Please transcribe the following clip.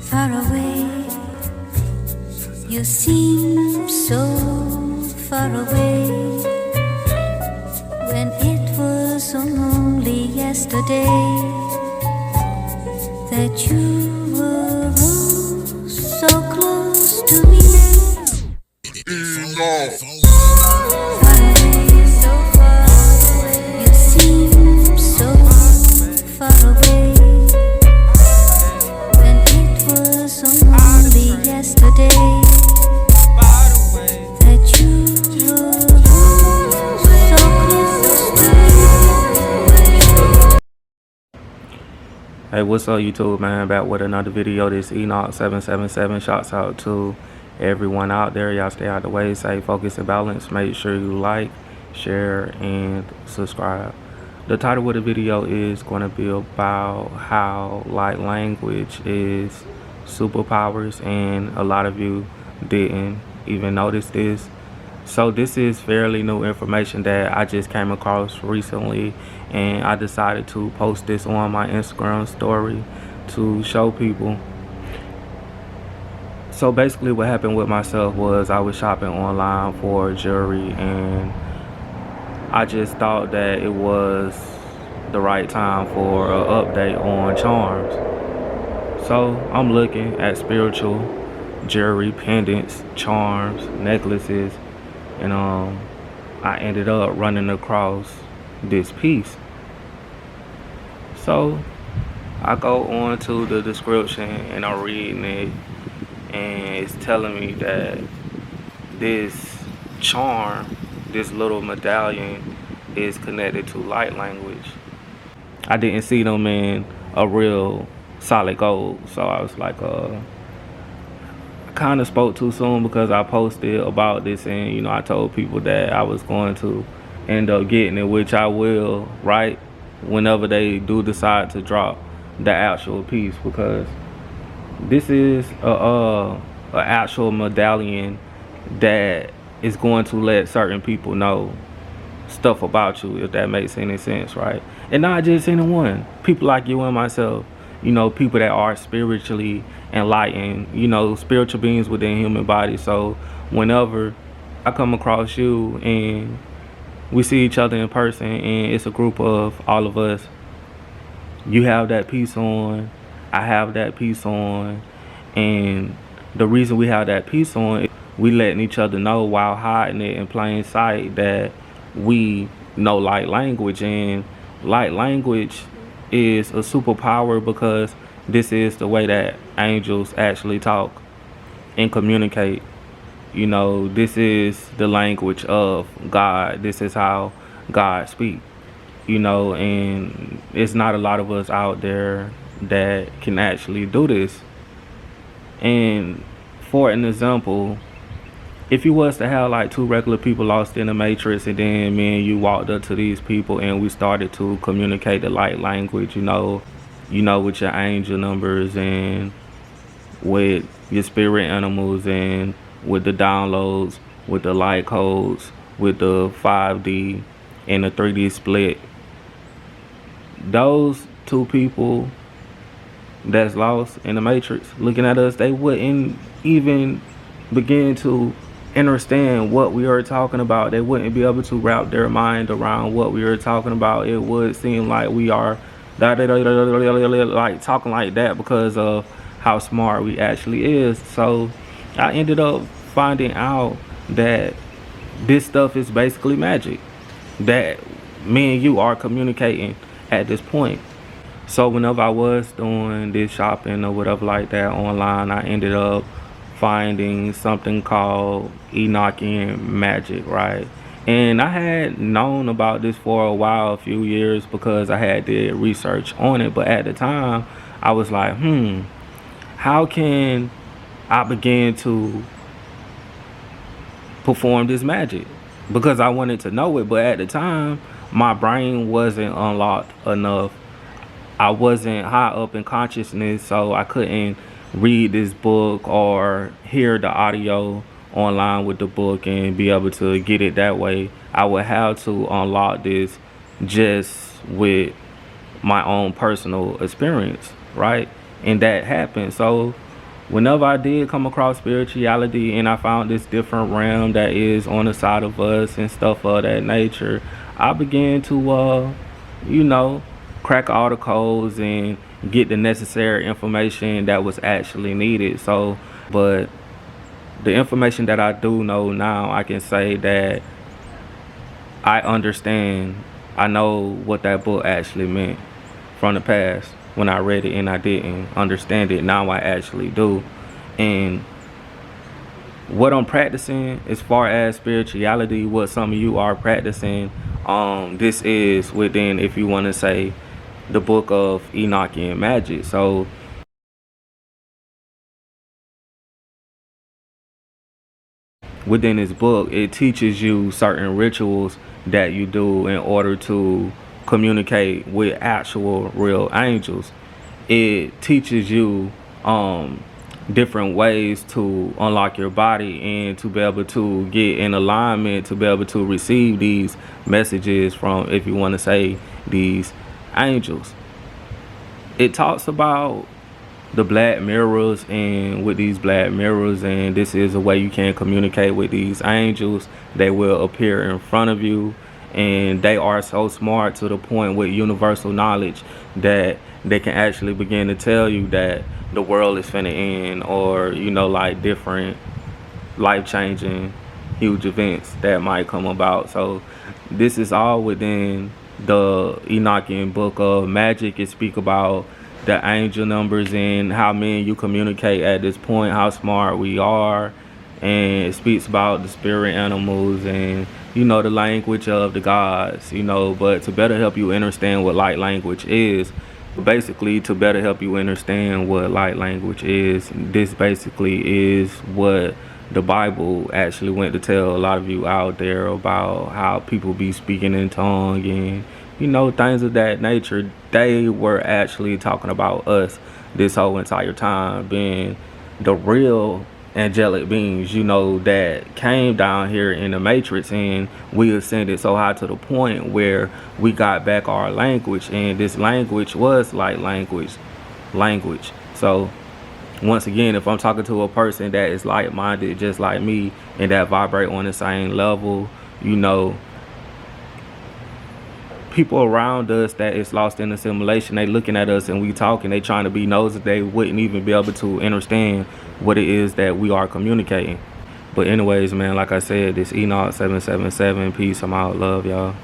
far away. You seem so far away, when it was only yesterday that you were oh so close to me. Far away, so far away. You seem so far away, when it was only yesterday that you were so close to me. Hey, what's up YouTube, man? Back with another video. This Enoch777. Shouts out to everyone out there. Y'all stay out the way, stay focused and balanced. Make sure you like, share, and subscribe. The title of the video is going to be about how light language is superpowers, and a lot of you didn't even notice this. So this is fairly new information that I just came across recently, and I decided to post this on my Instagram story to show people. So basically what happened with myself was I was shopping online for jewelry, and I just thought that it was the right time for an update on charms. So I'm looking at spiritual jewelry, pendants, charms, necklaces, and I ended up running across this piece. So I go on to the description and I'm reading it, and it's telling me that this charm, this little medallion, is connected to light language. I didn't see them in a real solid gold, so I was like, I kind of spoke too soon because I posted about this, and you know, I told people that I was going to end up getting it, which I will, right, whenever they do decide to drop the actual piece, because this is a actual medallion that is going to let certain people know stuff about you, if that makes any sense, right? And not just anyone, people like you and myself, you know, people that are spiritually enlightened, you know, spiritual beings within human body. So whenever I come across you and we see each other in person and it's a group of all of us, you have that piece on, I have that piece on, and the reason we have that piece on, we letting each other know while hiding it in plain sight that we know light language. And light language is a superpower because this is the way that angels actually talk and communicate. You know, this is the language of God. This is how God speaks. You know, and it's not a lot of us out there that can actually do this. And for an example, if you was to have like two regular people lost in the matrix, and then me and you walked up to these people and we started to communicate the light language, you know, with your angel numbers and with your spirit animals and with the downloads, with the light codes, with the 5D and the 3D split, those two people that's lost in the matrix looking at us, they wouldn't even begin to understand what we are talking about. They wouldn't be able to wrap their mind around what we are talking about. It would seem like we are like talking like that because of how smart we actually is. So I ended up finding out that this stuff is basically magic, that me and you are communicating at this point. So whenever I was doing this shopping or whatever like that online, I ended up finding something called Enochian magic, right? And I had known about this for a while, a few years, because I had did research on it. But at the time, I was like, how can I begin to perform this magic? Because I wanted to know it, but at the time, my brain wasn't unlocked enough. I wasn't high up in consciousness, so I couldn't read this book or hear the audio online with the book and be able to get it that way. I would have to unlock this just with my own personal experience, right? And that happened. So whenever I did come across spirituality and I found this different realm that is on the side of us and stuff of that nature, I began to, you know, crack all the codes and get the necessary information that was actually needed. So, but the information that I do know now, I can say that I understand. I know what that book actually meant from the past when I read it and I didn't understand it. Now I actually do. And what I'm practicing as far as spirituality, what some of you are practicing, this is within, if you want to say, the book of Enochian magic. So within this book, it teaches you certain rituals that you do in order to communicate with actual real angels. It teaches you different ways to unlock your body and to be able to get in alignment, to be able to receive these messages from, if you want to say, these angels. It talks about the black mirrors, and with these black mirrors, and this is a way you can communicate with these angels. They will appear in front of you, and they are so smart to the point with universal knowledge that they can actually begin to tell you that the world is finna end, or like different life-changing huge events that might come about. So this is all within the Enochian book of magic. It speak about the angel numbers and how me and you communicate at this point, how smart we are. And it speaks about the spirit animals and the language of the gods, but to better help you understand what light language is, basically to better help you understand what light language is, this basically is what the Bible actually went to tell a lot of you out there about how people be speaking in tongue and things of that nature. They were actually talking about us this whole entire time, being the real angelic beings, that came down here in the matrix, and we ascended so high to the point where we got back our language, and this language was like language. So once again, if I'm talking to a person that is like-minded just like me and that vibrate on the same level, people around us that is lost in assimilation, they looking at us and we talking, they trying to be nosy, they wouldn't even be able to understand what it is that we are communicating. But anyways, man, like I said, this Enoch 777, peace, I'm out, love y'all.